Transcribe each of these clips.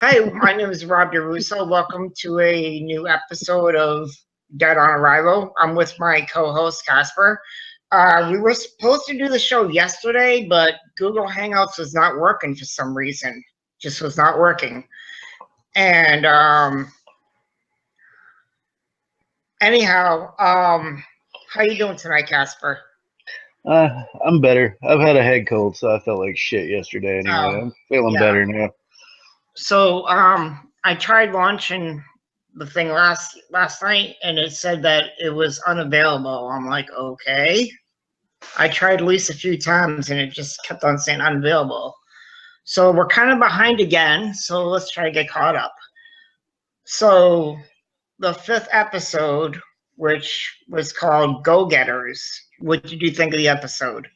Hi, my name is Rob DeRusso. Welcome to a new episode of Dead on Arrival. I'm with my co-host Casper. We were supposed to do the show yesterday, but Google Hangouts was not working for some reason. Just was not working. And anyhow, how you doing tonight, Casper? I'm better. I've had a head cold, so I felt like shit yesterday anyway. I'm feeling better now. So, I tried launching the thing last night, and it said that it was unavailable. I'm like, okay. I tried at least a few times, and it just kept on saying unavailable. So we're kind of behind again, so let's try to get caught up. So the 5th episode, which was called Go-Getters, what did you think of the episode?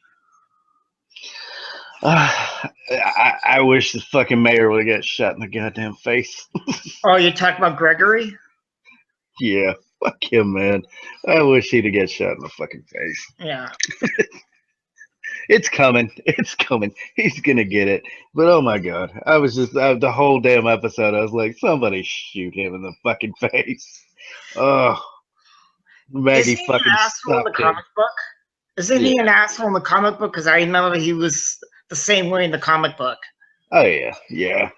I wish the fucking mayor would have got shot in the goddamn face. Oh, you're talking about Gregory? Yeah, fuck him, man. I wish he'd have got shot in the fucking face. Yeah. It's coming. It's coming. He's gonna get it. But oh my god, I was just the whole damn episode. I was like, somebody shoot him in the fucking face. Oh, Maggie fucking in the comic book? Isn't he an asshole in the comic book? Because I remember he was the same way in the comic book. Oh yeah.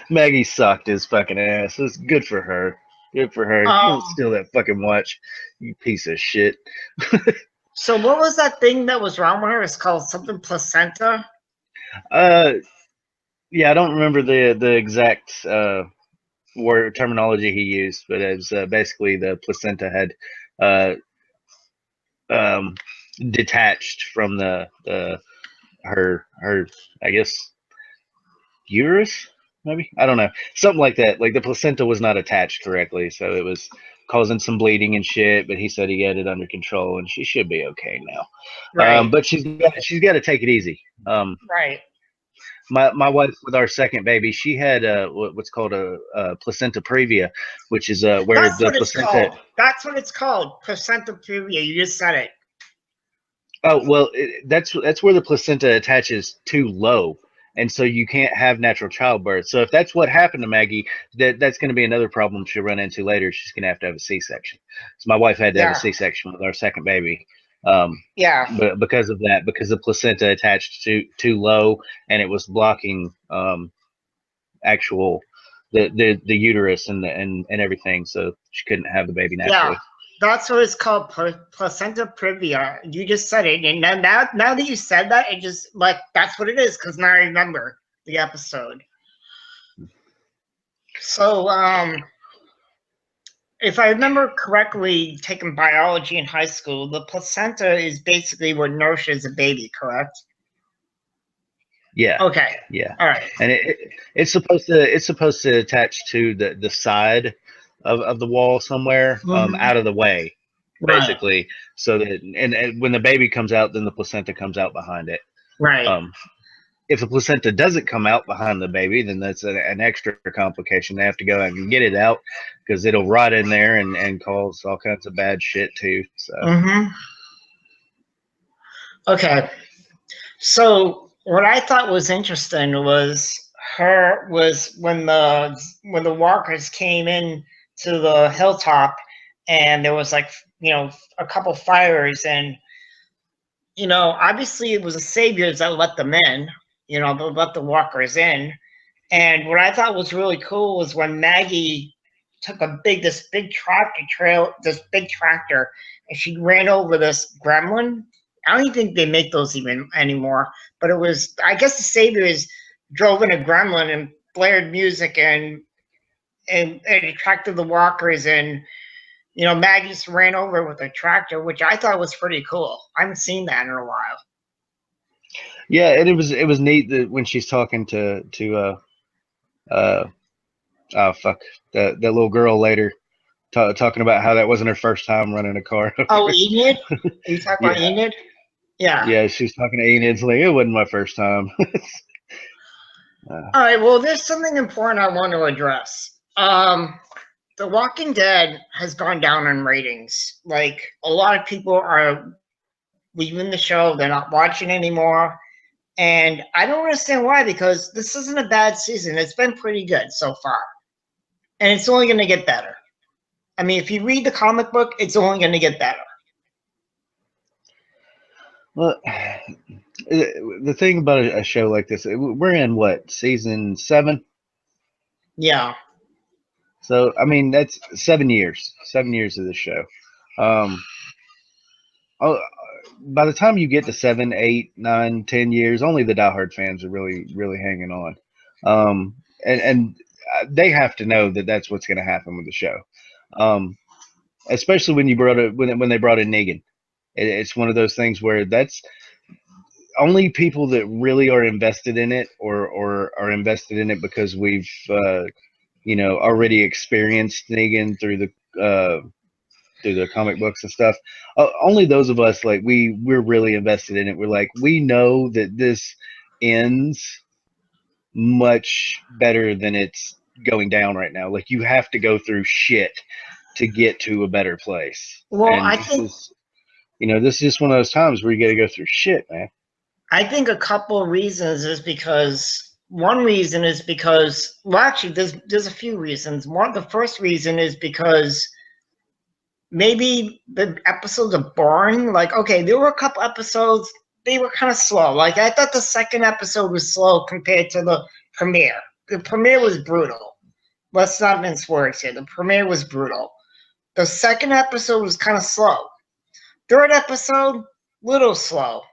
Maggie sucked his fucking ass. It's good for her. Good for her. Don't steal that fucking watch, you piece of shit. So what was that thing that was wrong with her? It's called something placenta. Yeah, I don't remember the exact word terminology he used, but it was basically the placenta had detached from her I guess uterus, maybe, I don't know, something like that. Like the placenta was not attached correctly, so it was causing some bleeding and shit, but he said he had it under control and she should be okay now. Right. But she's got to take it easy. Right. My wife, with our second baby, she had what's called a placenta previa, which is where that's the placenta. That's what it's called, placenta previa. You just said it. Oh well, that's where the placenta attaches too low, and so you can't have natural childbirth. So if that's what happened to Maggie, that's going to be another problem she'll run into later. She's going to have a C-section. So my wife had to have a C-section with our second baby. But because of that, because the placenta attached too low, and it was blocking actual the uterus and everything, so she couldn't have the baby naturally. Yeah. That's what it's called, placenta previa. You just said it, and now that you said that, it just like that's what it is. Because now I remember the episode. So, if I remember correctly, taking biology in high school, the placenta is basically what nourishes a baby, correct? Yeah. Okay. Yeah. All right. And it's supposed to attach to the side of the wall somewhere, out of the way, basically, right. So that and when the baby comes out, then the placenta comes out behind it. Right. If the placenta doesn't come out behind the baby, then that's an extra complication. They have to go out and get it out because it'll rot in there and cause all kinds of bad shit too. So. Okay. So what I thought was interesting was when the walkers came in to the hilltop, and there was like, a couple fires, and obviously it was the saviors that let them in, they let the walkers in. And what I thought was really cool was when Maggie took this big tractor, and she ran over this gremlin. I don't even think they make those even anymore, but it was, I guess the saviors drove in a gremlin and blared music and attracted the walkers, and Maggie just ran over with a tractor, which I thought was pretty cool. I haven't seen that in a while. Yeah, and it was neat that when she's talking to that little girl later, talking about how that wasn't her first time running a car. Oh, Enid? Are you talking about Enid? Yeah. Yeah, she's talking to Enid. It's like, it wasn't my first time. All right, well, there's something important I want to address. The Walking Dead has gone down in ratings. Like, a lot of people are leaving the show. They're not watching anymore. And I don't understand why, because this isn't a bad season. It's been pretty good so far. And it's only going to get better. I mean, if you read the comic book, it's only going to get better. Well, the thing about a show like this, we're in what, season 7? Yeah. So I mean, that's 7 years. 7 years of this show. By the time you get to 7, 8, 9, 10 years, only the diehard fans are really hanging on. And they have to know that that's what's going to happen with the show. Especially when when they brought in Negan. It's one of those things where that's only people that really are invested in it, or are invested in it because we've already experienced Negan through the comic books and stuff. Only those of us, like, we're really invested in it. We're like, we know that this ends much better than it's going down right now. Like, you have to go through shit to get to a better place. Well, and this is just one of those times where you got to go through shit, man. I think a couple of reasons is because one reason is because, well, actually, there's a few reasons. The first reason is because maybe the episodes are boring. Like, okay, there were a couple episodes, they were kind of slow. Like, I thought the second episode was slow compared to the premiere. The premiere was brutal. Let's not mince words here. The premiere was brutal. The second episode was kind of slow. Third episode, little slow.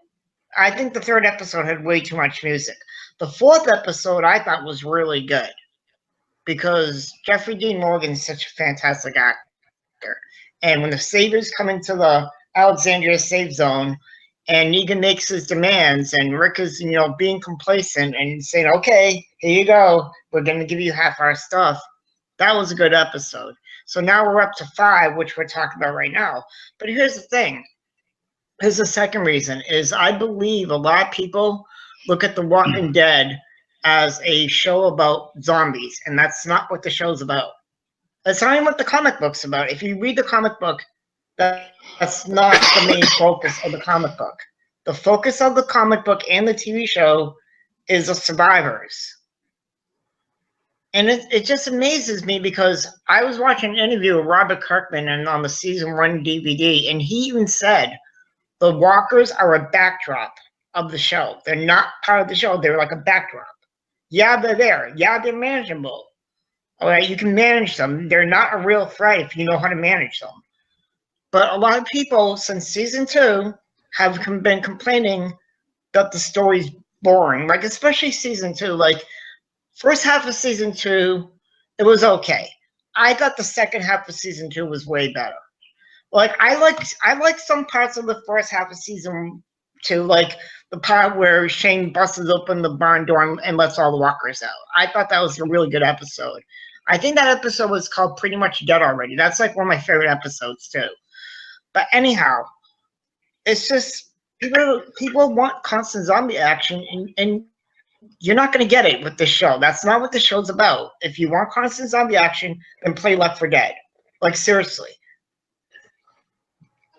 I think the third episode had way too much music. The fourth episode I thought was really good because Jeffrey Dean Morgan is such a fantastic actor. And when the Saviors come into the Alexandria safe zone and Negan makes his demands and Rick is, being complacent and saying, okay, here you go. We're going to give you half our stuff. That was a good episode. So now we're up to 5, which we're talking about right now. But here's the thing. Here's the second reason, is I believe a lot of people look at The Walking Dead as a show about zombies, and that's not what the show's about. That's not even what the comic book's about. If you read the comic book, that's not the main focus of the comic book. The focus of the comic book and the TV show is the survivors. And it just amazes me because I was watching an interview with Robert Kirkman and on the season 1 DVD, and he even said the walkers are a backdrop of the show. They're not part of the show. They're like a backdrop. Yeah, they're there. Yeah, they're manageable. All right, you can manage them. They're not a real threat if you know how to manage them. But a lot of people since season 2 have been complaining that the story's boring. Like, especially season 2. Like, first half of season 2, it was okay. I thought the second half of season 2 was way better. Like, I like some parts of the first half of season 2, like the part where Shane busts open the barn door and lets all the walkers out. I thought that was a really good episode. I think that episode was called Pretty Much Dead Already. That's like one of my favorite episodes too. But anyhow, it's just people want constant zombie action, and you're not going to get it with this show. That's not what the show's about. If you want constant zombie action, then play Left 4 Dead. Like, seriously.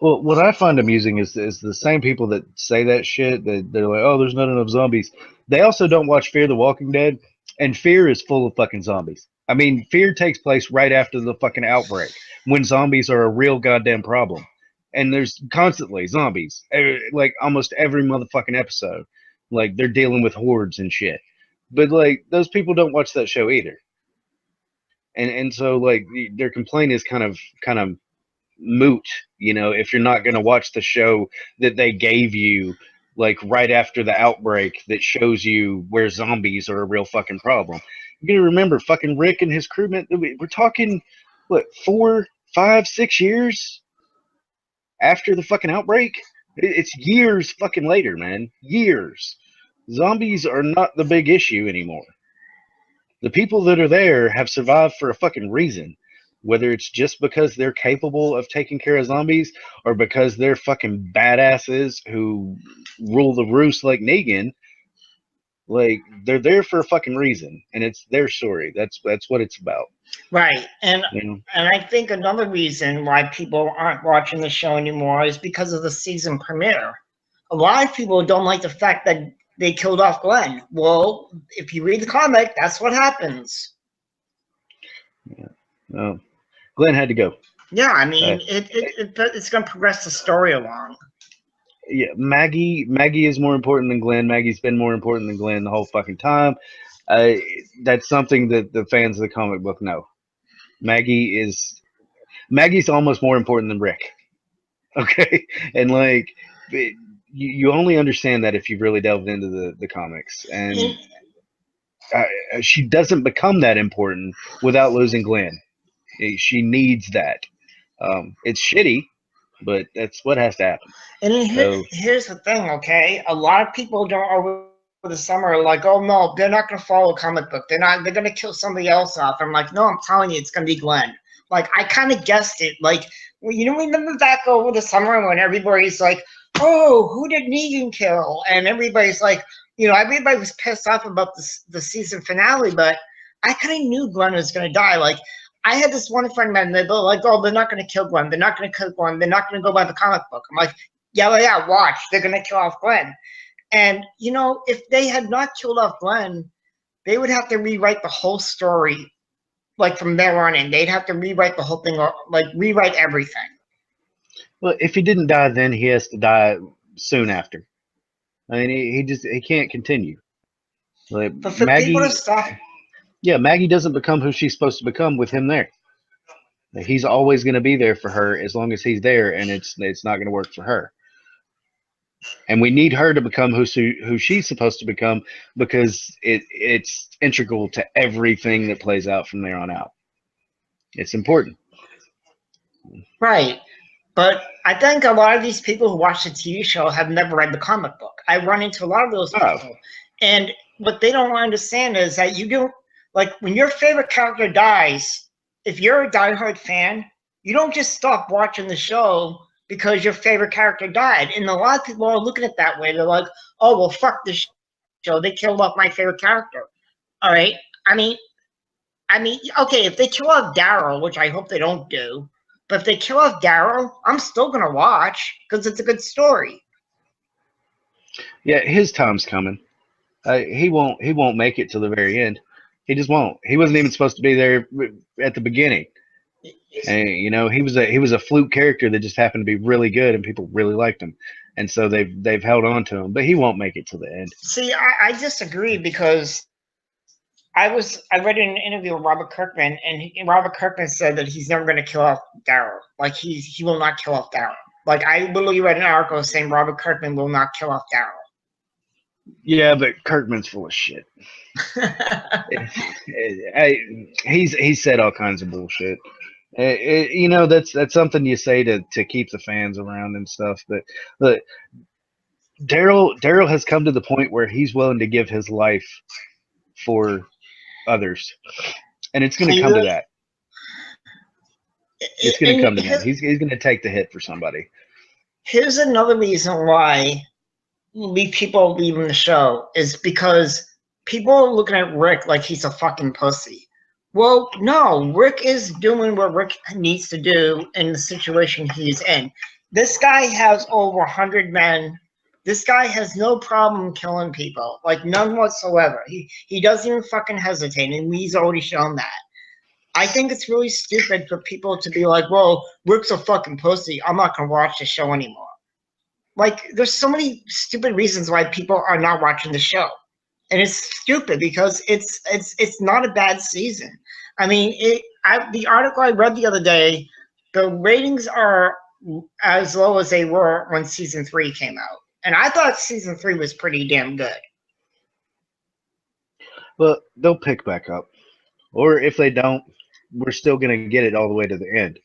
Well, what I find amusing is the same people that say that shit, that they're like, oh, there's not enough zombies. They also don't watch Fear the Walking Dead, and Fear is full of fucking zombies. I mean, Fear takes place right after the fucking outbreak, when zombies are a real goddamn problem. And there's constantly zombies, like almost every motherfucking episode. Like, they're dealing with hordes and shit. But, like, those people don't watch that show either. And so, like, their complaint is kind of moot, if you're not going to watch the show that they gave you, like, right after the outbreak, that shows you where zombies are a real fucking problem. You got to remember, fucking Rick and his crewmen, we're talking, what, 4, 5, 6 years after the fucking outbreak? It's years fucking later, man. Years. Zombies are not the big issue anymore. The people that are there have survived for a fucking reason. Whether it's just because they're capable of taking care of zombies, or because they're fucking badasses who rule the roost like Negan, like, they're there for a fucking reason, and it's their story. That's what it's about. Right. And I think another reason why people aren't watching the show anymore is because of the season premiere. A lot of people don't like the fact that they killed off Glenn. Well, if you read the comic, that's what happens. Yeah. Glenn had to go. Yeah, I mean, it's going to progress the story along. Yeah, Maggie is more important than Glenn. Maggie's been more important than Glenn the whole fucking time. That's something that the fans of the comic book know. Maggie's almost more important than Rick. Okay, and like you only understand that if you've really delved into the comics, and she doesn't become that important without losing Glenn. She needs that. It's shitty, but that's what has to happen. And here's the thing, okay? A lot of people don't over the summer are like, oh no, they're not gonna follow a comic book. They're gonna kill somebody else off. I'm like, no, I'm telling you, it's gonna be Glenn. Like, I kind of guessed it. Like, you know, remember back over the summer when everybody's like, oh, who did Negan kill? And everybody's like, you know, everybody was pissed off about the season finale, but I kind of knew Glenn was gonna die. Like, I had this one friend, man, they're like, oh, they're not gonna kill Glenn. They're not gonna kill Glenn. They're not gonna go by the comic book. I'm like, yeah, watch. They're gonna kill off Glenn. And, you know, if they had not killed off Glenn, they would have to rewrite the whole story, like, from there on in. They'd have to rewrite the whole thing, or, like, rewrite everything. Well, if he didn't die then, he has to die soon after. I mean, he can't continue. Like, But for Maggie, people to stop... Yeah, Maggie doesn't become who she's supposed to become with him there. Like, he's always going to be there for her as long as he's there, and it's not going to work for her. And we need her to become who she's supposed to become, because it's integral to everything that plays out from there on out. It's important. Right. But I think a lot of these people who watch the TV show have never read the comic book. I run into a lot of those people. And what they don't understand is that you don't, like, when your favorite character dies, if you're a diehard fan, you don't just stop watching the show because your favorite character died. And a lot of people are looking at it that way. They're like, oh, well, fuck this show. They killed off my favorite character. All right? I mean, okay, if they kill off Daryl, which I hope they don't do, but if they kill off Daryl, I'm still going to watch because it's a good story. Yeah, his time's coming. He won't make it to the very end. He just won't. He wasn't even supposed to be there at the beginning. And, you know, he was a fluke character that just happened to be really good, and people really liked him, and so they've held on to him. But he won't make it to the end. See, I disagree, because I read an interview with Robert Kirkman, and Robert Kirkman said that he's never going to kill off Daryl. Like, he will not kill off Daryl. Like, I literally read an article saying Robert Kirkman will not kill off Daryl. Yeah, but Kirkman's full of shit. He's said all kinds of bullshit. You know, that's something you say to keep the fans around and stuff. But look, Daryl has come to the point where he's willing to give his life for others, and it's going to come to that. It's going to come to that. He's going to take the hit for somebody. Here's another reason why people leaving the show is because people are looking at Rick like he's a fucking pussy. Well, no, Rick is doing what Rick needs to do in the situation he's in. This guy has over 100 men. This guy has no problem killing people, like none whatsoever. He doesn't even fucking hesitate, and he's already shown that. I think it's really stupid for people to be like, well, Rick's a fucking pussy. I'm not going to watch the show anymore. Like, there's so many stupid reasons why people are not watching the show. And it's stupid because it's not a bad season. I mean, the article I read the other day, the ratings are as low as they were when season 3 came out. And I thought season 3 was pretty damn good. Well, they'll pick back up. Or if they don't, we're still going to get it all the way to the end.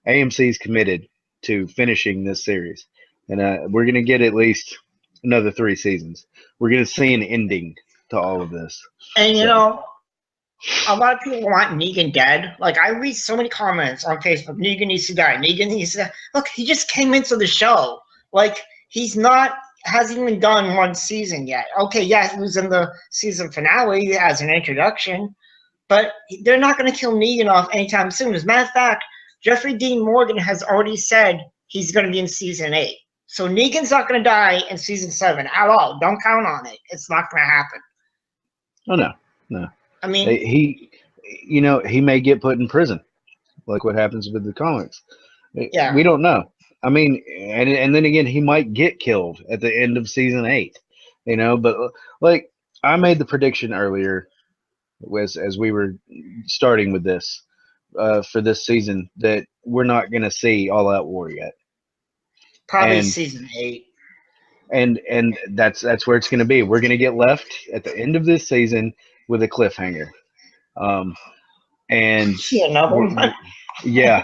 AMC's committed to finishing this series. And we're going to get at least another 3 seasons. We're going to see an ending to all of this. And, you know, a lot of people want Negan dead. Like, I read so many comments on Facebook, Negan needs to die. Negan needs to die. Look, he just came into the show. Like, hasn't even done 1 season yet. Okay, yeah, he was in the season finale as an introduction. But they're not going to kill Negan off anytime soon. As a matter of fact, Jeffrey Dean Morgan has already said he's going to be in season 8. So Negan's not going to die in season 7 at all. Don't count on it. It's not going to happen. Oh no. I mean, he may get put in prison, like what happens with the comics. yeah. We don't know. I mean, and then again, he might get killed at the end of season 8. But like I made the prediction earlier, as we were starting with this for this season, that we're not going to see All Out War yet. Probably season 8. And that's where it's going to be. We're going to get left at the end of this season with a cliffhanger. And yeah,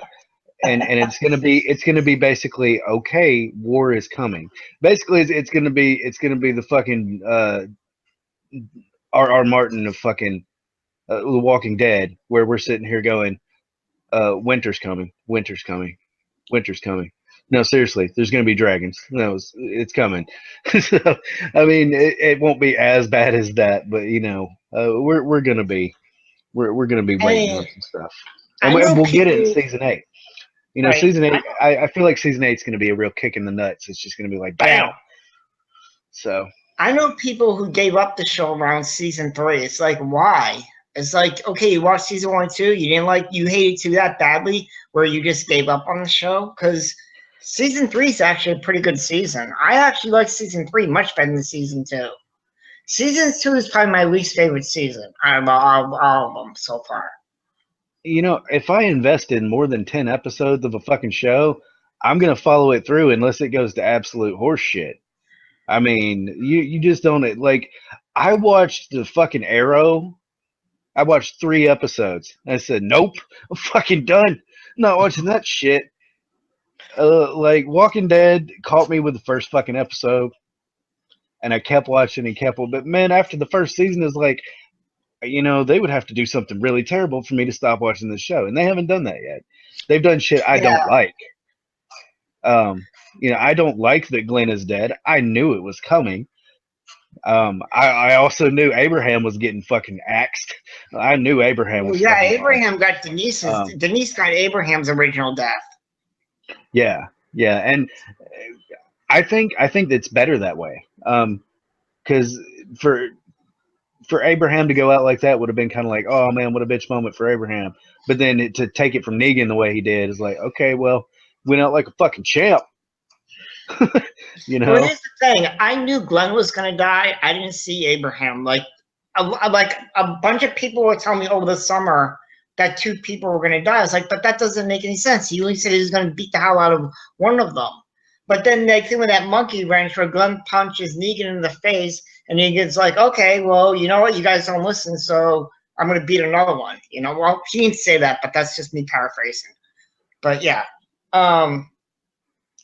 and it's going to be basically, okay, war is coming. Basically, it's going to be the fucking R. Martin of fucking The Walking Dead, where we're sitting here going, winter's coming. No, seriously, there's going to be dragons. No, it's coming. So, I mean, it won't be as bad as that, but we're going to be waiting on some stuff, and we'll get it in season 8. Right. Season 8. I feel like season 8 is going to be a real kick in the nuts. It's just going to be like bam. Yeah. So I know people who gave up the show around season 3. It's like, why? It's like, okay, you watched season 1 and 2. You hated 2 that badly, where you just gave up on the show. Because season 3 is actually a pretty good season. I actually like season 3 much better than season 2. Season 2 is probably my least favorite season out of all of them so far. If I invest in more than 10 episodes of a fucking show, I'm going to follow it through unless it goes to absolute horse shit. I mean, you just don't, like, I watched the fucking Arrow. I watched 3 episodes. And I said, nope, I'm fucking done. I'm not watching that shit. Like, Walking Dead caught me with the first fucking episode. And I kept watching and kept, but man, after the first season, is like, they would have to do something really terrible for me to stop watching the show. And they haven't done that yet. They've done shit I don't like. I don't like that Glenn is dead. I knew it was coming. I also knew Abraham was getting fucking axed. I knew Abraham was. Yeah, Abraham got Denise's. Denise got Abraham's original death. Yeah, and I think it's better that way. Because for Abraham to go out like that would have been kind of like, oh man, what a bitch moment for Abraham. But then to take it from Negan the way he did is like, okay, well, went out like a fucking champ. Well, here's the thing. I knew Glenn was going to die. I didn't see Abraham. Like a bunch of people were telling me over the summer that 2 people were going to die. I was like, but that doesn't make any sense. He only said he was going to beat the hell out of one of them. But then they threw in that monkey wrench where Glenn punches Negan in the face, and Negan's like, okay, well, you know what? You guys don't listen, so I'm going to beat another one. Well, he didn't say that, but that's just me paraphrasing. But yeah.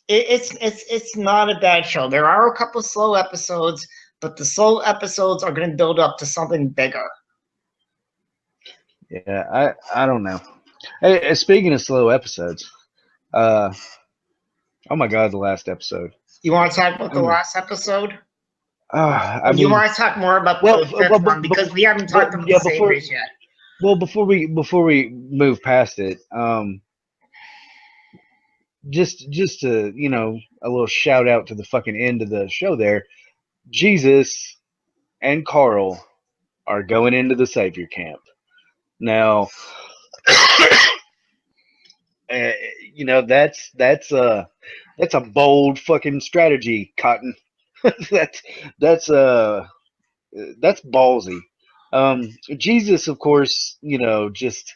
It's not a bad show. There are a couple slow episodes, but the slow episodes are going to build up to something bigger. Yeah, I don't know. Hey, speaking of slow episodes, oh my god, the last episode. You want to talk about the last episode? I mean, you want to talk more about the fifth one because we haven't talked about the Saviors yet. Well, before we move past it, just to a little shout out to the fucking end of the show there. Jesus and Carl are going into the Savior camp now. That's a bold fucking strategy, Cotton. that's ballsy. Jesus, of course, just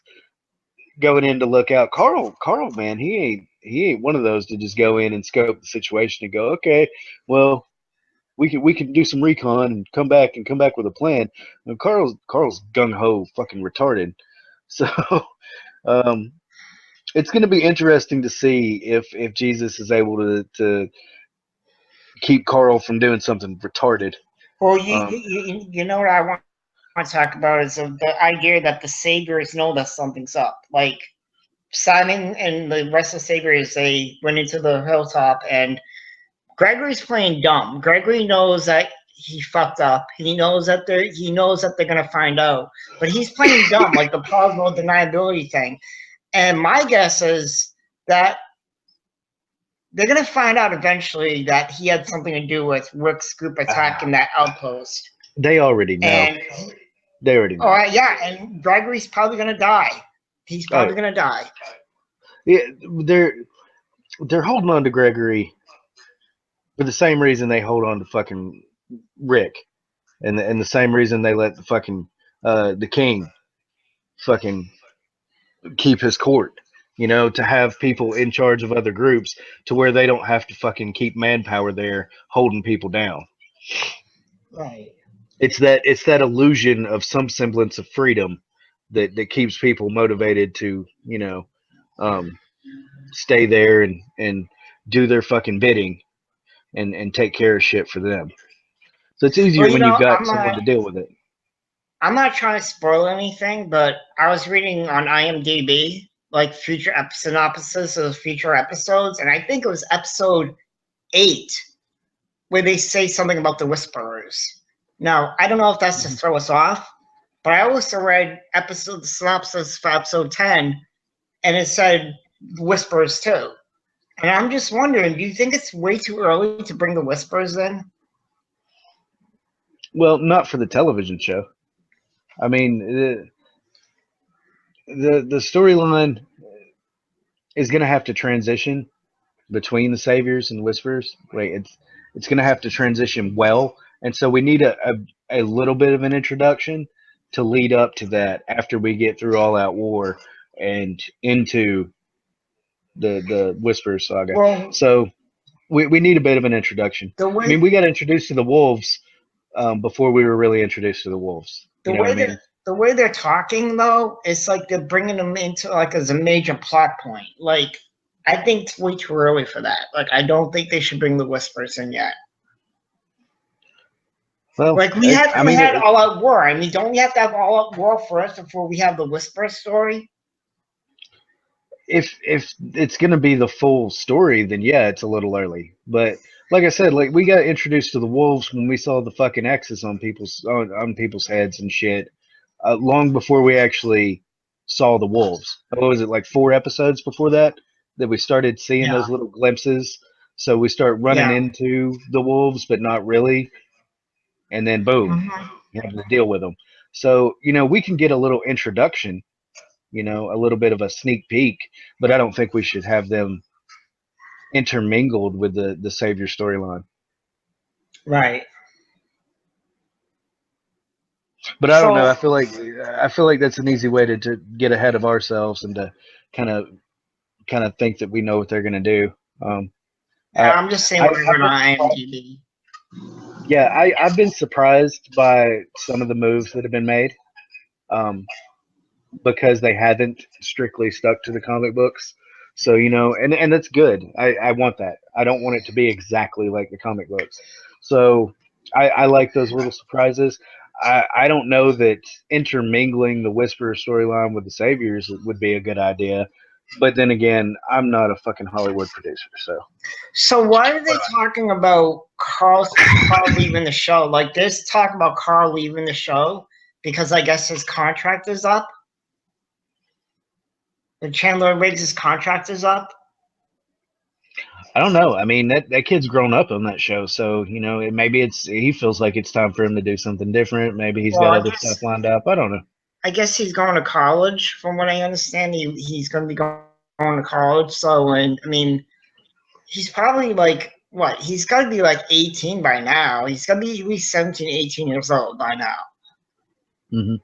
going in to look out. Carl, man, he ain't one of those to just go in and scope the situation and go, okay, well, we can do some recon and come back with a plan. And Carl's gung ho fucking retarded. So it's going to be interesting to see if Jesus is able to keep Carl from doing something retarded. Well, you know what I want to talk about is the idea that the Saviors know that something's up. Like Simon and the rest of the Saviors, they went into the hilltop, and Gregory's playing dumb. Gregory knows that he fucked up. He knows that they're gonna find out, but he's playing dumb, like the plausible deniability thing. And my guess is that they're gonna find out eventually that he had something to do with Rick's group attacking that outpost. They already know. And They already know. yeah, and Gregory's probably gonna die. He's probably gonna die. Yeah, they're holding on to Gregory for the same reason they hold on to fucking Rick, and the same reason they let the fucking the king fucking keep his court. You know, to have people in charge of other groups to where they don't have to fucking keep manpower there holding people down. Right. It's that illusion of some semblance of freedom that keeps people motivated to, you know, stay there and do their fucking bidding and take care of shit for them. So it's easier when you've got someone to deal with it. I'm not trying to spoil anything, but I was reading on IMDb like future synopsis of future episodes, and I think it was episode 8 where they say something about the Whisperers. Now, I don't know if that's to throw us off, but I also read the synopsis for episode 10, and it said Whisperers too. And I'm just wondering, do you think it's way too early to bring the Whisperers in? Well, not for the television show. I mean, the storyline is going to have to transition between the Saviors and Whisperers. Like it's going to have to transition well, and so we need a little bit of an introduction to lead up to that after we get through All Out War and into the Whisperer saga. Well, so we need a bit of an introduction. I mean, we got introduced to the wolves before we were really introduced to the wolves. The way they're talking, though, it's like they're bringing them into like as a major plot point. Like, I think it's way too early for that. Like, I don't think they should bring the Whispers in yet. Well, like we haven't had All Out War. I mean, don't we have to have All Out War first before we have the Whisper story? If it's going to be the full story, then yeah, it's a little early. But like I said, like we got introduced to the wolves when we saw the fucking X's on people's heads and shit, long before we actually saw the wolves. What was it, like 4 episodes before that we started seeing those little glimpses? So we start running into the wolves, but not really, and then boom, you have to deal with them. So you know, we can get a little introduction. You know, a little bit of a sneak peek, but I don't think we should have them intermingled with the Savior storyline. Right. But I don't know. I feel like that's an easy way to get ahead of ourselves and to kind of think that we know what they're gonna do. I'm just saying what we're on IMDb. Yeah, I've been surprised by some of the moves that have been made. Because they haven't strictly stuck to the comic books. So, you know, and that's good. I want that. I don't want it to be exactly like the comic books. So I like those little surprises. I don't know that intermingling the Whisperer storyline with the Saviors would be a good idea. But then again, I'm not a fucking Hollywood producer, so. So why are they talking about Carl leaving the show? Like, there's talk about Carl leaving the show because I guess his contract is up. The Chandler Riggs' contract is up? I don't know. I mean, that kid's grown up on that show, so you know, maybe he feels like it's time for him to do something different. Maybe he's got other stuff lined up. I don't know. I guess he's going to college, from what I understand. He's going to be going to college. So, and I mean, he's probably like what? He's got to be like 18 by now. He's got to be at least 17, 18 years old by now. Mm-hmm.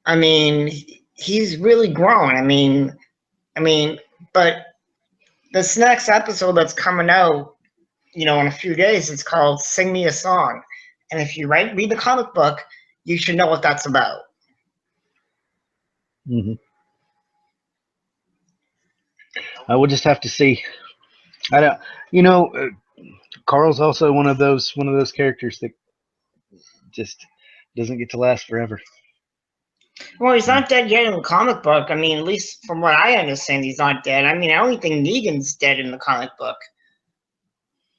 I mean, he's really grown. I mean, but this next episode that's coming out, you know, in a few days, it's called "Sing Me a Song," and if you read the comic book, you should know what that's about. Mm-hmm. I will just have to see. I don't, you know, Carl's also one of those characters that just doesn't get to last forever. Well, he's not dead yet in the comic book. I mean, at least from what I understand, he's not dead. I mean, I don't think Negan's dead in the comic book.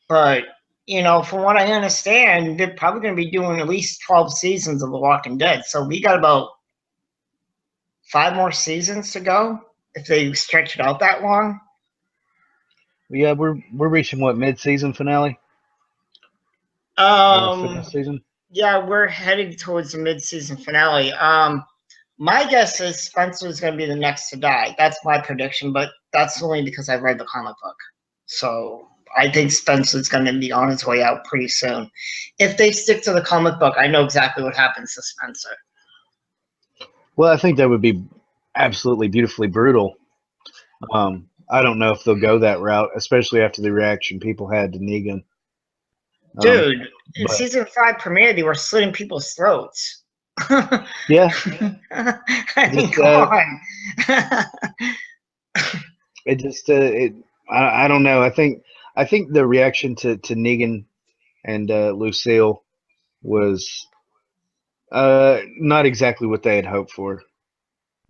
But, you know, from what I understand, they're probably going to be doing at least 12 seasons of The Walking Dead. So we got about 5 more seasons to go if they stretch it out that long. Yeah, we're reaching what, mid-season finale? Last of the Um, season. yeah, we're heading towards the mid-season finale. My guess is Spencer is going to be the next to die. That's my prediction, but that's only because I read the comic book. So I think Spencer's going to be on his way out pretty soon. If they stick to the comic book, I know exactly what happens to Spencer. Well, I think that would be absolutely beautifully brutal. I don't know if they'll go that route, especially after the reaction people had to Negan. Dude, in But season 5 premiere, they were slitting people's throats. yeah, I mean, just come on. it just I don't know. I think the reaction to Negan and Lucille was not exactly what they had hoped for,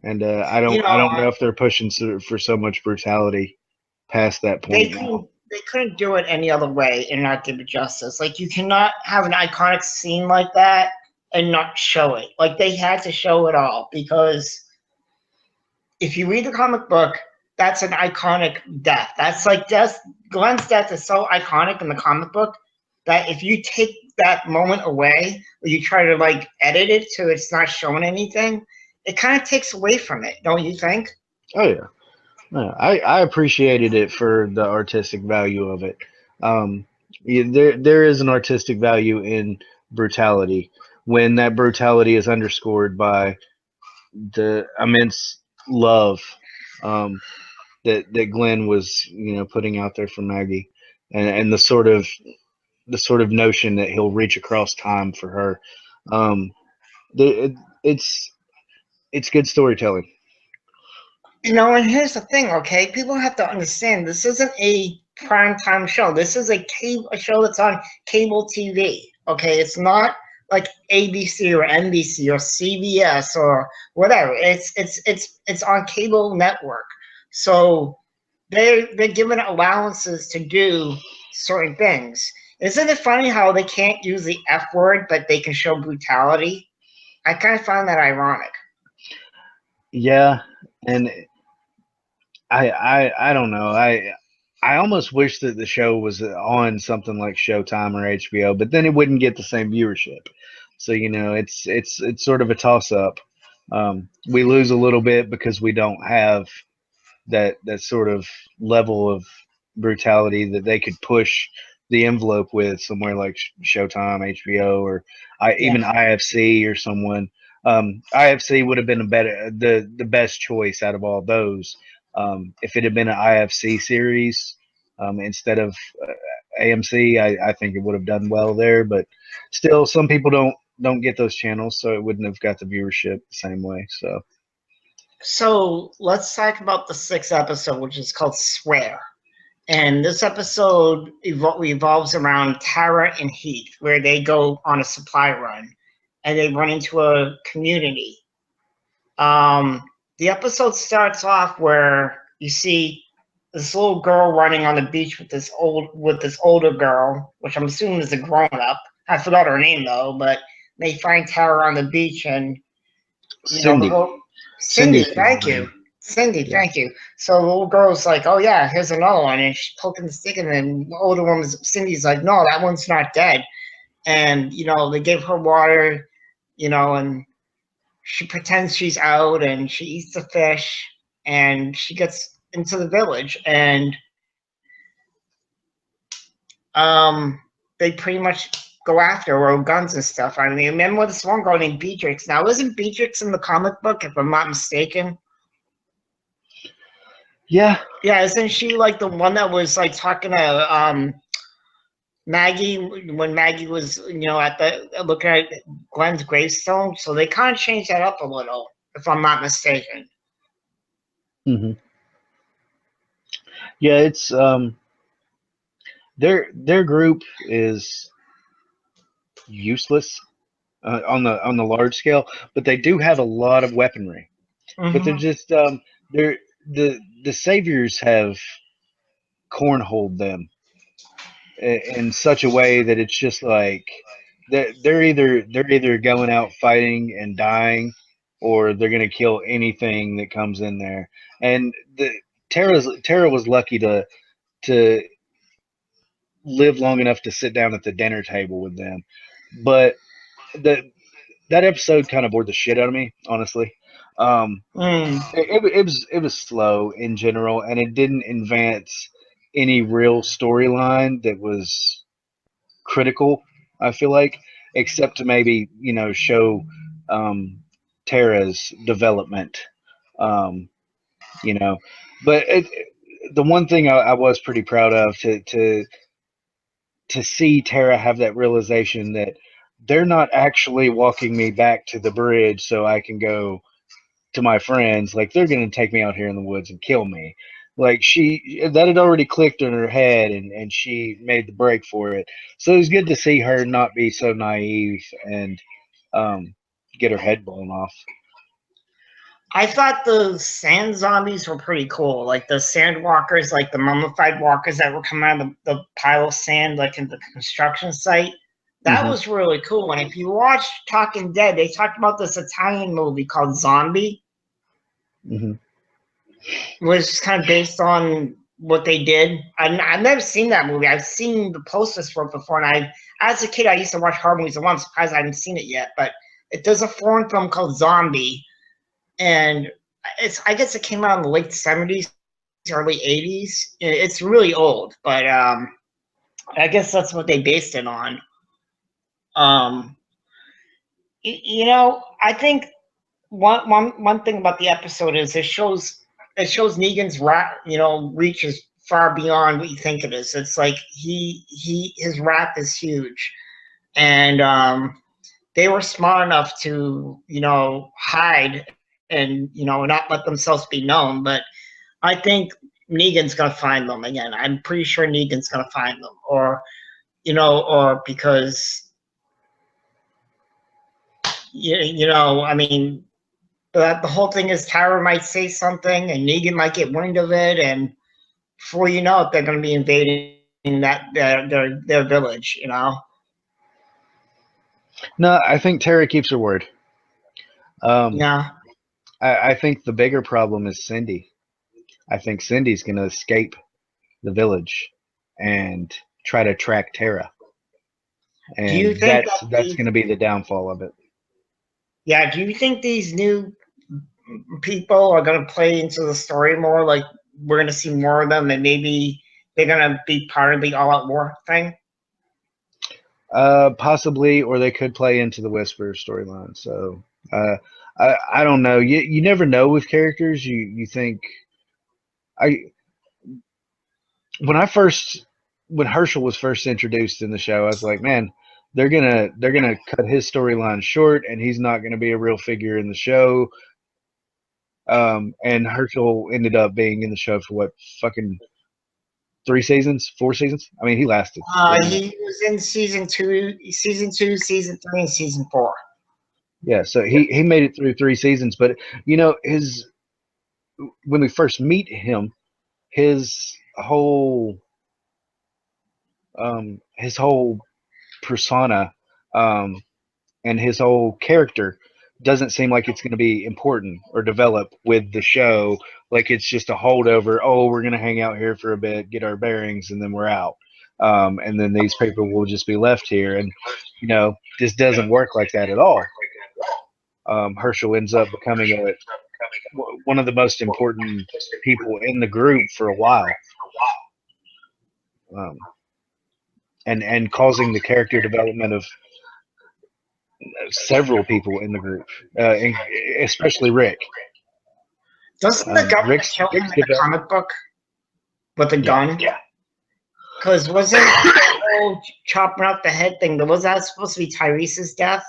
and You I know, don't know if they're pushing for so much brutality past that they point now. couldn't they couldn't do it any other way and not give it justice. Like you cannot have an iconic scene like that and not show it. Like they had to show it all because if you read the comic book, that's an iconic death. That's like death. Glenn's death is so iconic in the comic book that if you take that moment away, or you try to like edit it so it's not showing anything, it kind of takes away from it, don't you think? Oh yeah. Yeah, I appreciated it for the artistic value of it. Yeah, there is an artistic value in brutality when that brutality is underscored by the immense love um, that Glenn was putting out there for Maggie, and the sort of notion that he'll reach across time for her. Um, it's good storytelling. And here's the thing, okay? People have to understand this isn't a prime time show. This is a show that's on cable TV. Okay, it's not like ABC or NBC or CBS or whatever. It's on cable network. So they're given allowances to do certain things. Isn't it funny how they can't use the F word, but they can show brutality? I kind of find that ironic. Yeah, and I don't know. I almost wish that the show was on something like Showtime or HBO, but then it wouldn't get the same viewership. So it's sort of a toss up. We lose a little bit because we don't have that sort of level of brutality that they could push the envelope with somewhere like Showtime, HBO, or Yeah. even IFC or someone. IFC would have been the best choice out of all those. If it had been an IFC series instead of AMC, I think it would have done well there. But still, some people don't get those channels, so it wouldn't have got the viewership the same way. So let's talk about the sixth episode, which is called Swear. And this episode revolves around Tara and Heath, where they go on a supply run and they run into a community. The episode starts off where you see this little girl running on the beach with this older girl, which I'm assuming is a grown up. I forgot her name though, but they find Tara on the beach and the Cindy, whole Cindy, Cindy's the thank you. name. Cindy, Yeah. thank you. So the little girl's like, oh yeah, here's another one, and she's poking the stick, and then the older woman's Cindy's like, no, that one's not dead. And they give her water, and she pretends she's out, and she eats the fish, and she gets into the village, and they pretty much go after her with guns and stuff. I mean, remember this one girl named Beatrix. Now, isn't Beatrix in the comic book, if I'm not mistaken? Yeah, Yeah, isn't she like the one that was like talking to Maggie when Maggie was at the looking at Glenn's gravestone? So they kind of changed that up a little, if I'm not mistaken. hmm yeah. It's their group is useless on the large scale, but they do have a lot of weaponry. But they're Mm-hmm. just they're the saviors have cornholed them in such a way that it's just like they're either going out fighting and dying, or they're gonna kill anything that comes in there. And Tara was lucky to live long enough to sit down at the dinner table with them. But that episode kind of bored the shit out of me, honestly. Mm. It was slow in general, and it didn't advance any real storyline that was critical. I feel like, except to maybe show Tara's development. Um, you know, but the one thing I was pretty proud of to see Tara have that realization that they're not actually walking me back to the bridge so I can go to my friends. Like, they're going to take me out here in the woods and kill me. Like, that had already clicked in her head, and she made the break for it. So it was good to see her not be so naive and get her head blown off. I thought the sand zombies were pretty cool. Like the sand walkers, like the mummified walkers that were coming out of the pile of sand, like in the construction site. That was really cool. And if you watch Talking Dead, they talked about this Italian movie called Zombie. It was kind of based on what they did. I've never seen that movie. I've seen the posters for it before. And as a kid, I used to watch horror movies. I'm surprised I haven't seen it yet. But there's a foreign film called Zombie. And I guess it came out in the late 70s, early 80s. It's really old, but I guess that's what they based it on. I think one thing about the episode is it shows Negan's reach is far beyond what you think it is. It's like his wrath is huge, and they were smart enough to hide and not let themselves be known. But I think Negan's gonna find them again. I'm pretty sure Negan's gonna find them, or because I mean, the whole thing is Tara might say something and Negan might get wind of it, and before you know it, they're gonna be invading their village. No, I think Tara keeps her word. Yeah. I think the bigger problem is Cindy. I think Cindy's going to escape the village and try to track Tara. And do you think that's going to be the downfall of it. Yeah, do you think these new people are going to play into the story more? Like, we're going to see more of them, and maybe they're going to be part of the all-out war thing? Possibly, or they could play into the Whisper storyline. So I don't know. You never know with characters. You think when Herschel was first introduced in the show, I was like, man, they're gonna cut his storyline short, and he's not gonna be a real figure in the show. And Herschel ended up being in the show for what, fucking 3 seasons, 4 seasons? I mean, he lasted. He was in season 2, season 3, and season 4. Yeah, so he made it through 3 seasons, but when we first meet him, his whole persona and his whole character doesn't seem like it's going to be important or develop with the show. Like, it's just a holdover. Oh, we're going to hang out here for a bit, get our bearings, and then we're out. And then these people will just be left here. And, this doesn't work like that at all. Herschel ends up becoming one of the most important people in the group for a while. And causing the character development of several people in the group, especially Rick. Doesn't the government kill him in the comic book with a gun? Yeah. Because wasn't the whole chopping off the head thing, was that supposed to be Tyrese's death?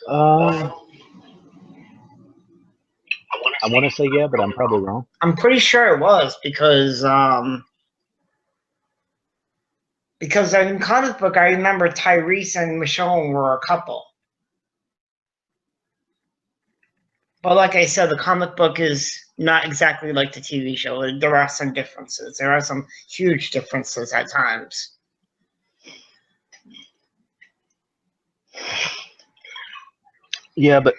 I want to say yeah, but I'm probably wrong. I'm pretty sure it was, because in comic book, I remember Tyrese and Michonne were a couple. But like I said, the comic book is not exactly like the TV show. There are some differences. There are some huge differences at times. Yeah, but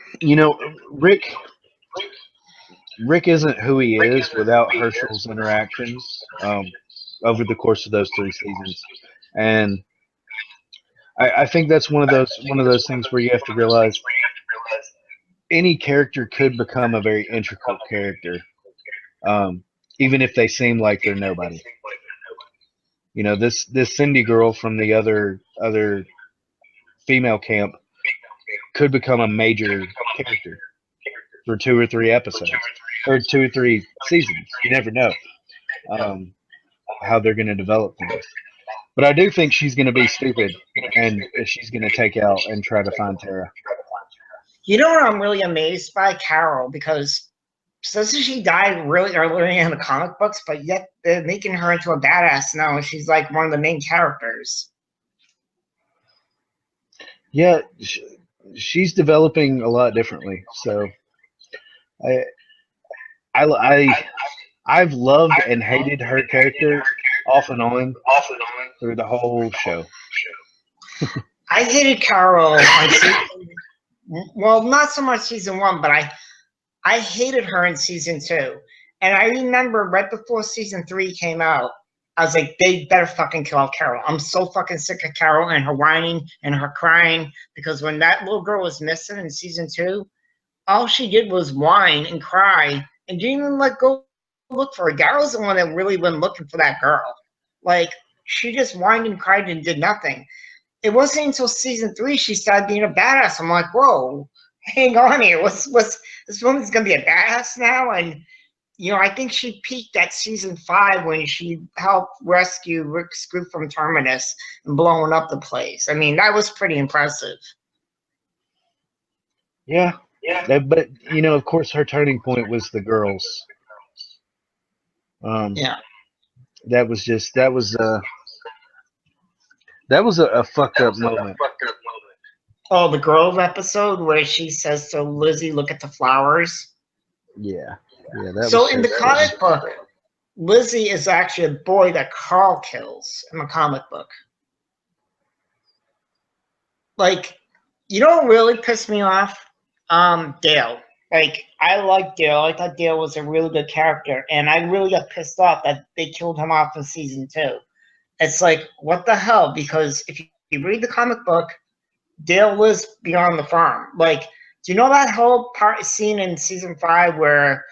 Rick Rick isn't who he is without Herschel's interactions over the course of those 3 seasons, and I think that's one of those things where you have to realize any character could become a very integral character, um, even if they seem like they're nobody. You know, this Cindy girl from the other female camp could become a major character for 2 or 3 episodes or 2 or 3 seasons. You never know how they're going to develop things. But I do think she's going to be stupid, and she's going to take out and try to find Tara. You know what I'm really amazed by? Carol, because doesn't she die really early in the comic books, but yet they're making her into a badass now, and she's like one of the main characters. Yeah, she's developing a lot differently. So I've loved and hated her character off and on through the whole show. I hated Carol on season, well, not so much season 1, but I hated her in season 2. And I remember right before season 3 came out, I was like, they better fucking kill Carol. I'm so fucking sick of Carol and her whining and her crying, because when that little girl was missing in season 2, all she did was whine and cry and didn't even go look for her. Carol's the one that really went looking for that girl. Like, she just whined and cried and did nothing. It wasn't until season 3 she started being a badass. I'm like, whoa, hang on here. What's this woman's gonna be a badass now? And you know, I think she peaked at season 5 when she helped rescue Rick's group from Terminus and blowing up the place. I mean, that was pretty impressive. Yeah. But you know, of course, her turning point was the girls. Yeah. That was a fucked up moment. Oh, the Grove episode where she says to Lizzie, "Look at the flowers." Yeah. That so was in the comic book, Lizzie is actually a boy that Carl kills in the comic book. Like, you know what really pissed me off? Dale. Like, I like Dale. I thought Dale was a really good character, and I really got pissed off that they killed him off in season 2. It's like, what the hell? Because if you read the comic book, Dale lives beyond the farm. Like, do you know that whole scene in season 5 where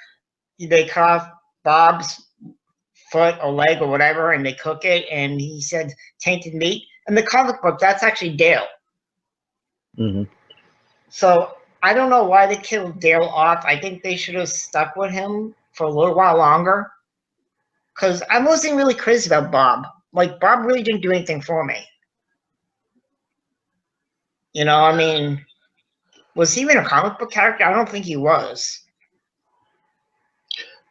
they cut off Bob's foot or leg or whatever, and they cook it, and he said tainted meat? In the comic book, that's actually Dale. Mm-hmm. So I don't know why they killed Dale off. I think they should have stuck with him for a little while longer. Because I wasn't really crazy about Bob. Like, Bob really didn't do anything for me. You know, I mean, was he even a comic book character? I don't think he was.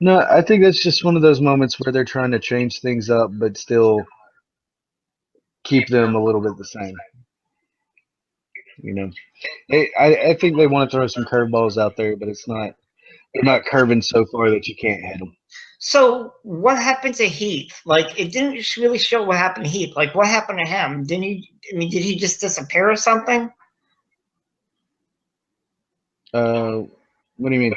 No, I think that's just one of those moments where they're trying to change things up, but still keep them a little bit the same. You know, I think they want to throw some curveballs out there, but they're not curving so far that you can't hit them. So what happened to Heath? Like, it didn't really show what happened to Heath. Like, what happened to him? Did he just disappear or something? What do you mean?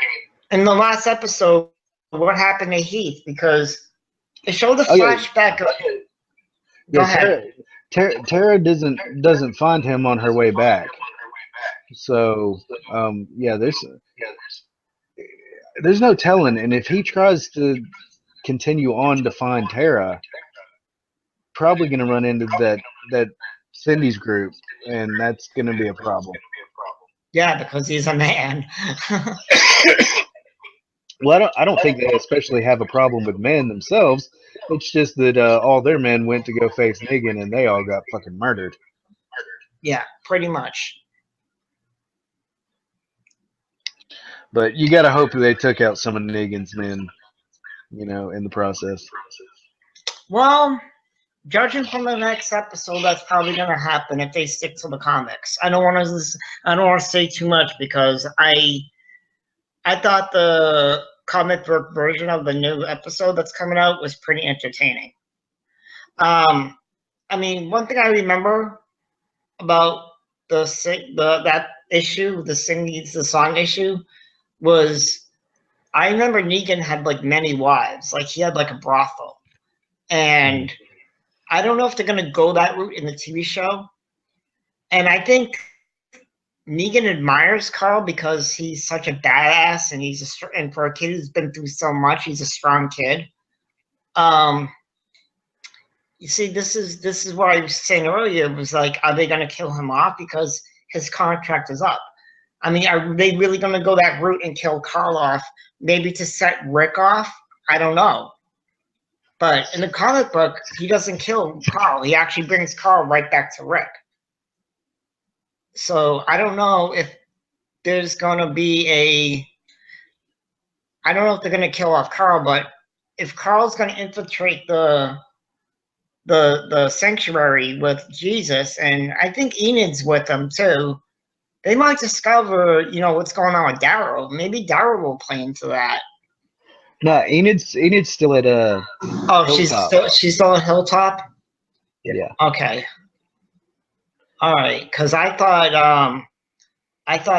In the last episode, what happened to Heath? Because it showed the flashback. Go ahead. Tara doesn't find him on her way back. So there's no telling, and if he tries to continue on to find Tara, probably going to run into that Cindy's group, and that's going to be a problem. Yeah, because he's a man. Well, I don't think they especially have a problem with men themselves. It's just that all their men went to go face Negan, and they all got fucking murdered. Yeah, pretty much. But you got to hope they took out some of Negan's men, you know, in the process. Well, judging from the next episode, that's probably going to happen if they stick to the comics. I don't want to say too much because I thought the comic book version of the new episode that's coming out was pretty entertaining. I mean, one thing I remember about that issue, the song issue, was I remember Negan had like many wives. Like he had like a brothel. And I don't know if they're going to go that route in the TV show. And I think Negan admires Carl because he's such a badass, and and for a kid who's been through so much, he's a strong kid. You see, this is what I was saying earlier. It was like, are they going to kill him off because his contract is up? I mean, are they really going to go that route and kill Carl off, maybe to set Rick off? I don't know. But in the comic book, he doesn't kill Carl. He actually brings Carl right back to Rick. So I don't know if there's going to be I don't know if they're going to kill off Carl, but if Carl's going to infiltrate the sanctuary with Jesus, and I think Enid's with them too, they might discover, what's going on with Daryl. Maybe Daryl will play into that. No, Enid's still at Hilltop. she's still at Hilltop? Yeah. Okay. All right, because I thought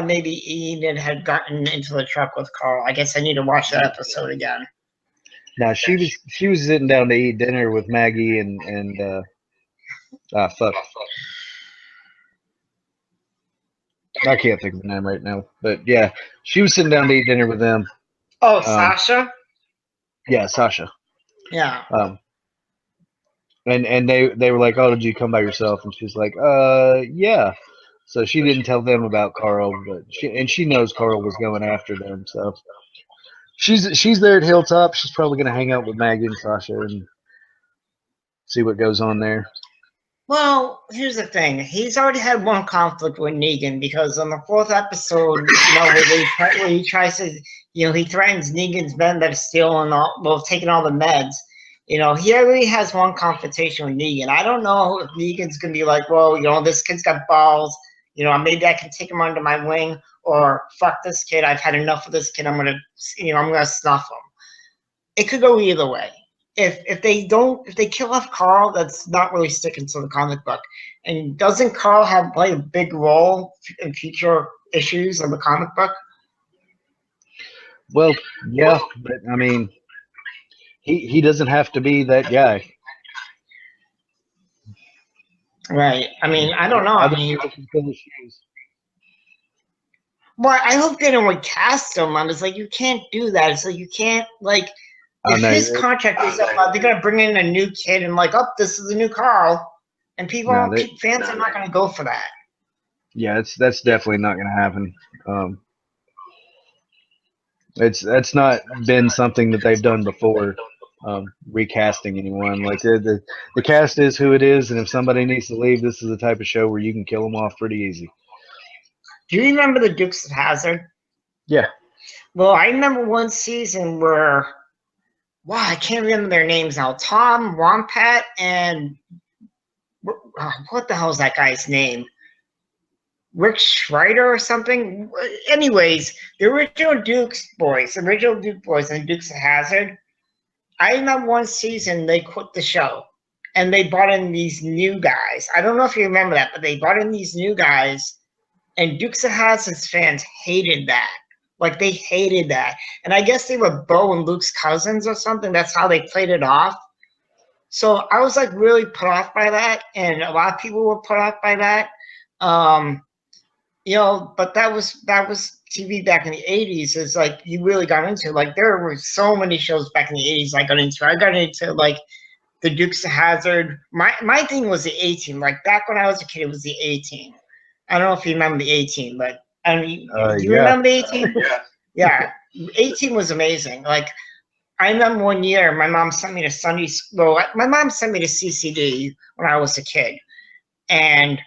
maybe Enid had gotten into the truck with Carl. I guess I need to watch that episode again. No, she was sitting down to eat dinner with Maggie and fuck. I can't think of the name right now, but yeah, she was sitting down to eat dinner with them. Oh, Sasha? Yeah, Sasha. Yeah. And they were like, "Oh, did you come by yourself?" And she's like, yeah." So she didn't tell them about Carl, but she knows Carl was going after them. So she's there at Hilltop. She's probably gonna hang out with Maggie and Sasha and see what goes on there. Well, here's the thing. He's already had one conflict with Negan, because on the 4th episode, where he tries to, he threatens Negan's men that are stealing taking all the meds. He already has one confrontation with Negan. I don't know if Negan's going to be like, well, this kid's got balls. Maybe I can take him under my wing, or fuck this kid. I've had enough of this kid. I'm going to snuff him. It could go either way. If they kill off Carl, that's not really sticking to the comic book. And doesn't Carl have play a big role in future issues of the comic book? Well, yeah, but I mean, he doesn't have to be that guy. Right. I mean, I don't know. Well, I hope they don't recast him. I was like, you can't do that. So you can't, like, if his contract is up, they're going to bring in a new kid and like, this is the new Carl. And fans are not going to go for that. Yeah, that's definitely not going to happen. That's not been something that they've done before, recasting anyone. Like the cast is who it is, and if somebody needs to leave, this is the type of show where you can kill them off pretty easy. Do you remember the Dukes of Hazzard? Yeah. Well, I remember one season where, I can't remember their names now. Tom Wampat and what the hell is that guy's name? Rick Schreider or something. Anyways, the original Duke boys and the Dukes of Hazzard. I remember one season they quit the show and they brought in these new guys. I don't know if you remember that, but they brought in these new guys, and Dukes of Hazzard's fans hated that. Like, they hated that. And I guess they were Bo and Luke's cousins or something. That's how they played it off. So I was like really put off by that, and a lot of people were put off by that. But that was TV back in the 80s. Is like you really got into, like, there were so many shows back in the 80s I got into like the Dukes of Hazzard. My thing was the A-Team. Like, back when I was a kid, it was the A-Team. I don't know if you remember the A-Team, but I mean, do you remember the A-Team? Yeah. A-Team was amazing. Like, I remember one year my mom sent me to Sunday school. My mom sent me to CCD when I was a kid. And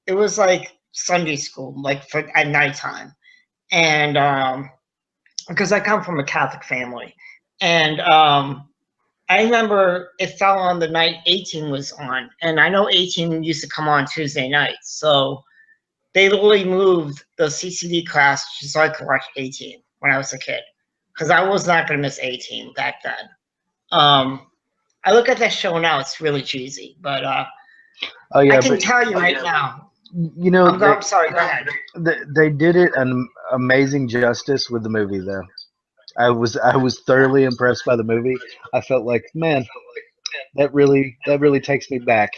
it was like Sunday school, like at nighttime. And because I come from a Catholic family. And I remember it fell on the night A-Team was on. And I know A-Team used to come on Tuesday nights. So they literally moved the CCD class so I could watch A-Team when I was a kid, because I was not going to miss A-Team back then. I look at that show now; it's really cheesy, but I can tell you right now. I'm sorry. Go ahead. They did it an amazing justice with the movie, though. I was thoroughly impressed by the movie. I felt like, man, that really takes me back.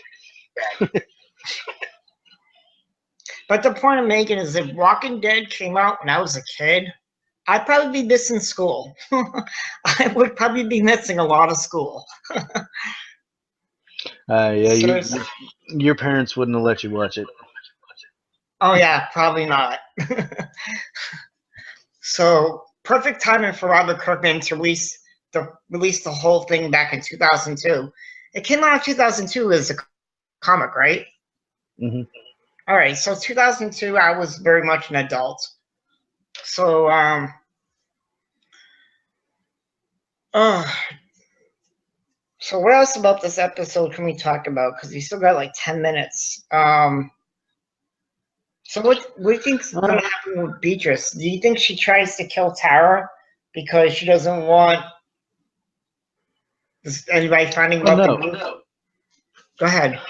But the point I'm making is if Walking Dead came out when I was a kid, I'd probably be missing school. I would probably be missing a lot of school. Yeah, Seriously. your parents wouldn't have let you watch it. Oh yeah, probably not. So perfect timing for Robert Kirkman to release the whole thing back in 2002. It came out in 2002 as a comic, right? Hmm. All right, so 2002, I was very much an adult. So so what else about this episode can we talk about? Because we still got like 10 minutes. So what do you think's gonna happen with Beatrice? Do you think she tries to kill Tara because she doesn't want anybody finding Oh out the no, group? Go ahead.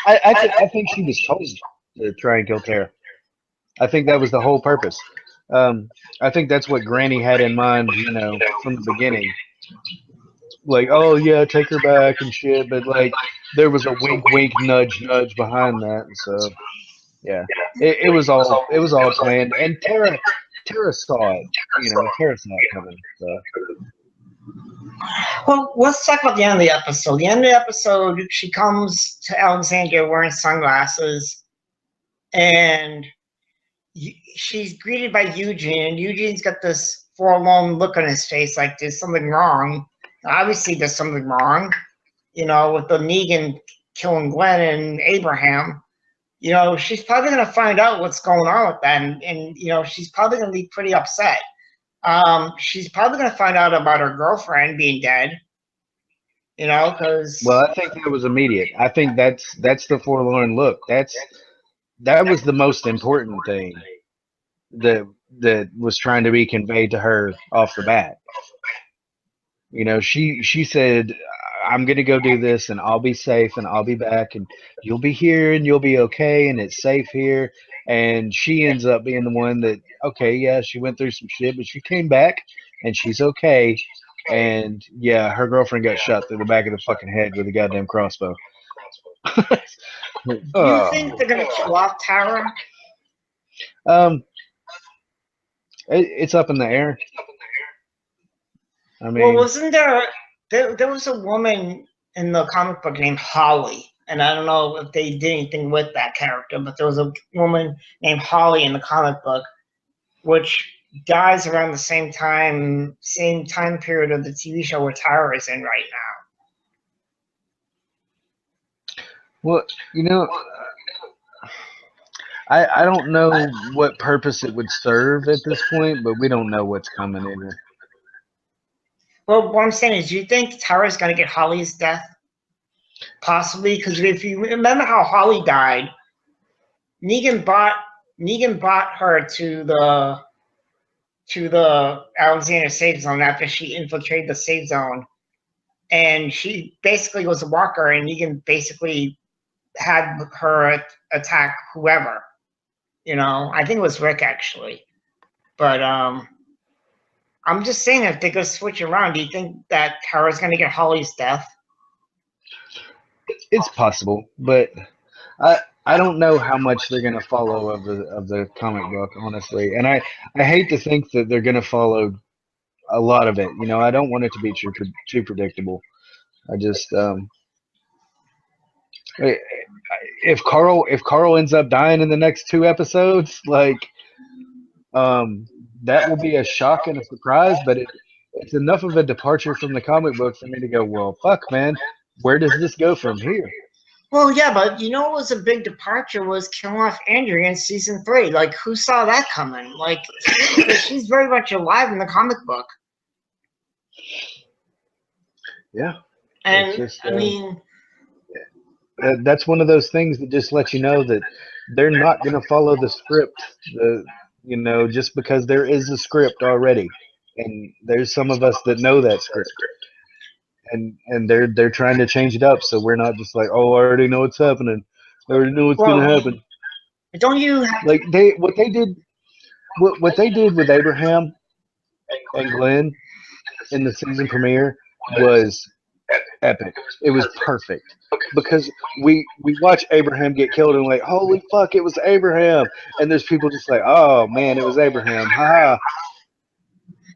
I think she was told to try and kill Tara. I think that was the whole purpose. I think that's what Granny had in mind, from the beginning. Like, oh yeah, take her back and shit, but like there was a wink, wink, nudge, nudge behind that, and so yeah, it was all planned, and Tara saw it, Tara saw it coming. So Well, let's talk about the end of the episode. The end of the episode, she comes to Alexandria wearing sunglasses, and she's greeted by Eugene, and Eugene's got this forlorn look on his face, like there's something wrong. Obviously, there's something wrong, with the Negan killing Glenn and Abraham. She's probably going to find out what's going on with that, and she's probably going to be pretty upset. She's probably going to find out about her girlfriend being dead, because... well, I think that was immediate. I think that's the forlorn look. That was the most important thing that was trying to be conveyed to her off the bat. She said, I'm going to go do this and I'll be safe and I'll be back and you'll be here and you'll be okay and it's safe here. And she ends up being the one that, okay, yeah, she went through some shit, but she came back and she's okay. And yeah, her girlfriend got shot through the back of the fucking head with a goddamn crossbow. Do you think they're going to kill off Tara? It's up in the air. I mean, Well, wasn't there was a woman in the comic book named Holly, and I don't know if they did anything with that character, but there was a woman named Holly in the comic book, which dies around the same time period of the TV show where Tara is in right now. well, I don't know what purpose it would serve at this point, but we don't know what's coming either. Well, what I'm saying is, do you think Tara's going to get Holly's death? Possibly, because if you remember how Holly died, Negan bought her to the Alexandria safe zone after she infiltrated the safe zone, and she basically was a walker, and Negan basically had her attack whoever. I think it was Rick actually, but I'm just saying, if they go switch around, do you think that Tara's going to get Holly's death? It's possible, but I don't know how much they're going to follow of the comic book, honestly. And I hate to think that they're going to follow a lot of it. I don't want it to be too predictable. I just if Carl ends up dying in the next 2 episodes, like that will be a shock and a surprise, but it's enough of a departure from the comic book for me to go, well, fuck, man, where does this go from here? Well, yeah, but what was a big departure was killing off Andrea in season 3. Like, who saw that coming? Like, she's very much alive in the comic book. Yeah. And, just, I mean... that's one of those things that just lets you know that they're not going to follow the script, just because there is a script already. And there's some of us that know that script. And they're trying to change it up, so we're not just like, oh, I already know what's happening. I already know what's going to happen. Don't you have like what they did with Abraham and Glenn in the season premiere was epic. It was perfect because we watch Abraham get killed and we're like, holy fuck, it was Abraham. And there's people just like, oh man, it was Abraham. Ha.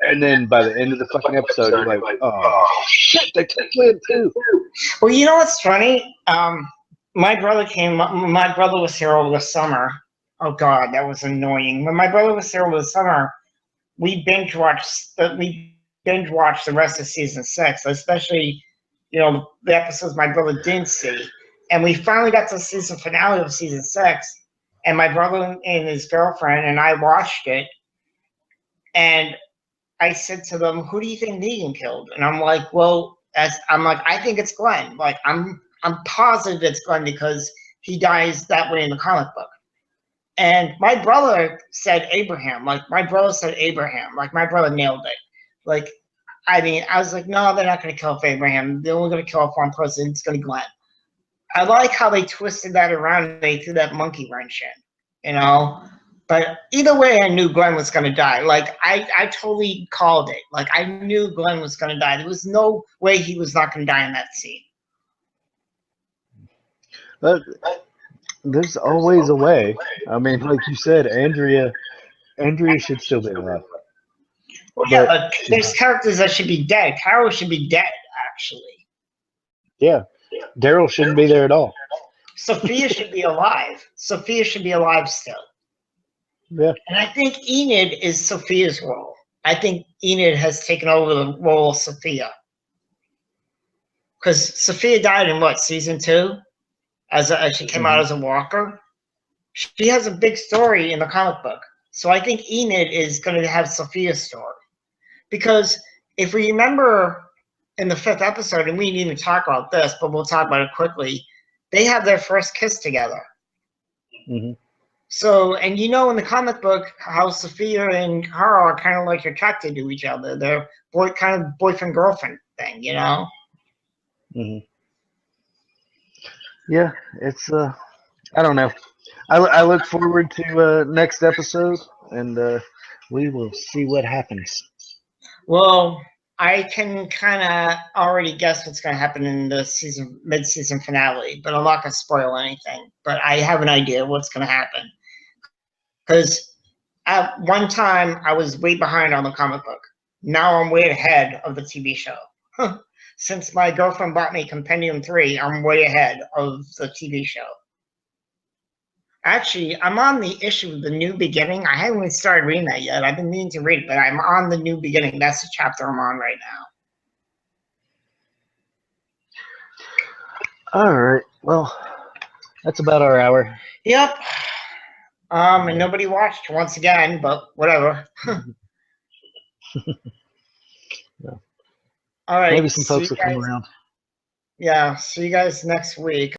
And then by the end of the fucking episode, you're like, oh shit, they took Glenn too. Well, you know what's funny? My brother was here over the summer. Oh God, that was annoying. When my brother was here over the summer, we binge watched the rest of season 6, especially, the episodes my brother didn't see. And we finally got to the season finale of season 6, and my brother and his girlfriend and I watched it, and I said to them, who do you think Negan killed? And I'm like, I think it's Glenn. Like, I'm positive it's Glenn because he dies that way in the comic book. And my brother said Abraham. Like, my brother nailed it. Like, I was like, no, they're not going to kill off Abraham. They're only going to kill off one person. It's going to be Glenn. I like how they twisted that around and they threw that monkey wrench in, But either way, I knew Glenn was going to die. Like, I totally called it. Like, I knew Glenn was going to die. There was no way he was not going to die in that scene. But there's always a way. I mean, like you said, Andrea should still be alive. Well, yeah, but there's characters that should be dead. Carol should be dead, actually. Yeah. Daryl shouldn't be there at all. Sophia should be alive. Sophia should be alive still. Yeah. And I think Enid is Sophia's role. I think Enid has taken over the role of Sophia. Because Sophia died in season 2? As she came out as a walker. She has a big story in the comic book. So I think Enid is going to have Sophia's story. Because if we remember in the 5th episode, and we didn't even talk about this, but we'll talk about it quickly, they have their first kiss together. Mm-hmm. So, and in the comic book, how Sophia and Carl are kind of like attracted to each other. They're kind of boyfriend-girlfriend thing, Mm-hmm. Yeah, it's, I don't know. I look forward to next episode, and we will see what happens. Well, I can kind of already guess what's going to happen in the mid-season finale, but I'm not going to spoil anything. But I have an idea what's going to happen. Because at one time, I was way behind on the comic book. Now I'm way ahead of the TV show. Since my girlfriend bought me Compendium 3, I'm way ahead of the TV show. Actually, I'm on the issue of The New Beginning. I haven't even started reading that yet. I've been meaning to read it, but I'm on The New Beginning. That's the chapter I'm on right now. All right. Well, that's about our hour. Yep. And nobody watched once again, but whatever. Yeah. All right. Maybe some folks will come around. Yeah. See you guys next week.